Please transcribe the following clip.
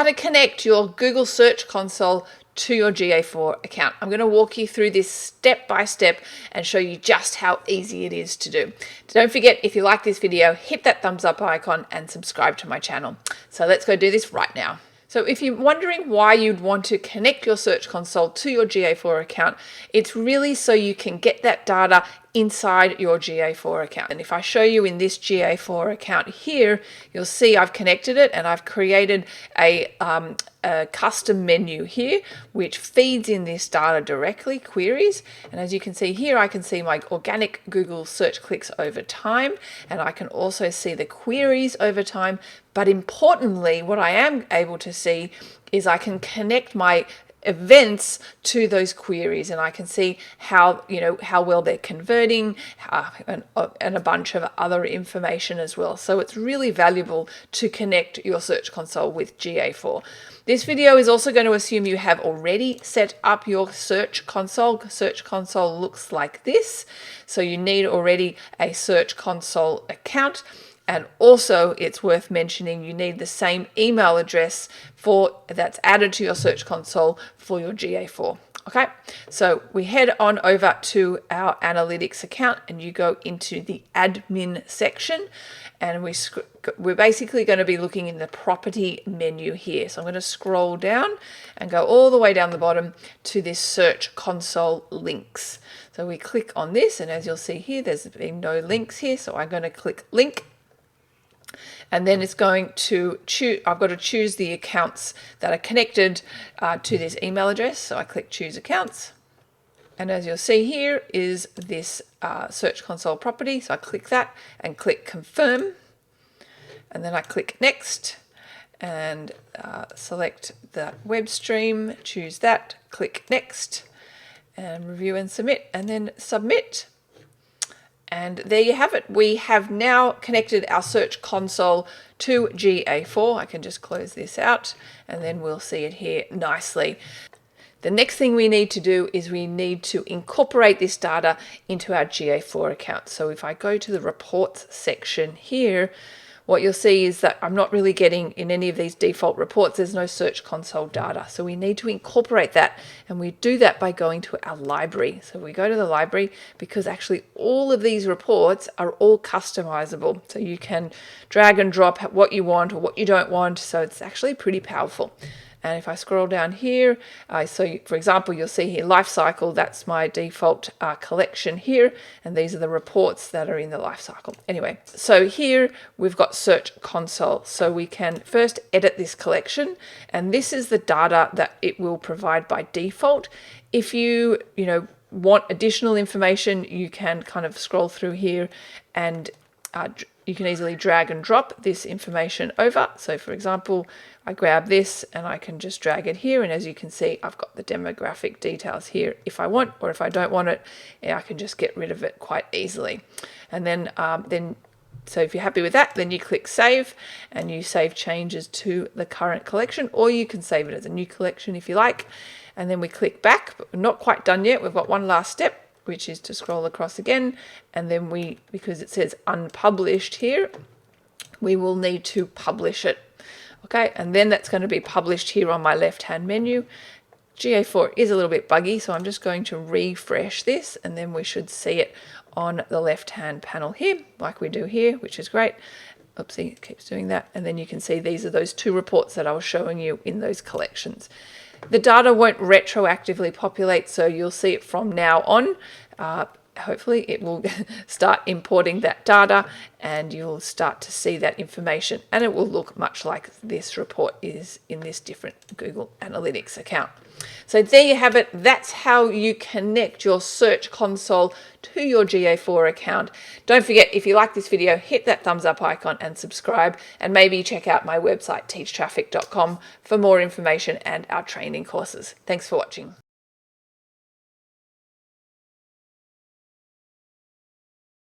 how to connect your Google Search Console to your GA4 account. I'm going to walk you through this step by step and show you just how easy it is to do. Don't forget, if you like this video, hit that thumbs up icon and subscribe to my channel. So let's go do this right now. So if you're wondering why you'd want to connect your Search Console to your GA4 account, it's really so you can get that data inside your GA4 account. And if I show you in this GA4 account here, you'll see I've connected it and I've created a custom menu here which feeds in this data directly, queries. And as you can see here, I can see my organic Google search clicks over time, and I can also see the queries over time. But importantly, what I am able to see is I can connect my events to those queries, and I can see how well they're converting, and a bunch of other information as well. So it's really valuable to connect your Search Console with GA4. This video is also going to assume you have already set up your Search Console. Search Console looks like this, so you need already a Search Console account. And also, it's worth mentioning you need the same email address that's added to your Search Console for your GA4. Okay, so we head on over to our analytics account and you go into the admin section, and we're basically going to be looking in the property menu here. So I'm going to scroll down and go all the way down the bottom to this Search Console links. So we click on this, and as you'll see here, there's been no links here. So I'm going to click link. And then it's going to choose, I've got to choose the accounts that are connected to this email address. So I click choose accounts. And as you'll see here is this Search Console property. So I click that and click confirm. And then I click next and select the web stream, choose that, click next and review and submit, and then submit. And there you have it. We have now connected our Search Console to GA4. I can just close this out and then we'll see it here nicely. The next thing we need to do is we need to incorporate this data into our GA4 account. So if I go to the reports section here, what you'll see is that I'm not really getting in any of these default reports, there's no Search Console data. So we need to incorporate that, and we do that by going to our library. So we go to the library because actually all of these reports are all customizable. So you can drag and drop what you want or what you don't want. So it's actually pretty powerful. And if I scroll down here, for example, you'll see here life cycle, that's my default collection here. And these are the reports that are in the life cycle. Anyway, so here we've got Search Console. So we can first edit this collection, and this is the data that it will provide by default. If you want additional information, you can kind of scroll through here and you can easily drag and drop this information over. So for example, I grab this and I can just drag it here, and as you can see, I've got the demographic details here if I want, or if I don't want it, I can just get rid of it quite easily. And then so if you're happy with that, then you click save and you save changes to the current collection, or you can save it as a new collection if you like. And then we click back, but we're not quite done yet. We've got one last step, which is to scroll across again, and then because it says unpublished here, we will need to publish it. Okay, and then that's going to be published here on my left-hand menu. GA4 is a little bit buggy, so I'm just going to refresh this, and then we should see it on the left-hand panel here, like we do here, which is great. Oopsie, it keeps doing that. And then you can see these are those two reports that I was showing you in those collections. The data won't retroactively populate, so you'll see it from now on. Hopefully it will start importing that data and you'll start to see that information, and it will look much like this report is in this different Google Analytics account. So there you have it. That's how you connect your Search Console to your GA4 account. Don't forget, if you like this video, hit that thumbs up icon and subscribe, and maybe check out my website teachtraffic.com for more information and our training courses. Thanks for watching.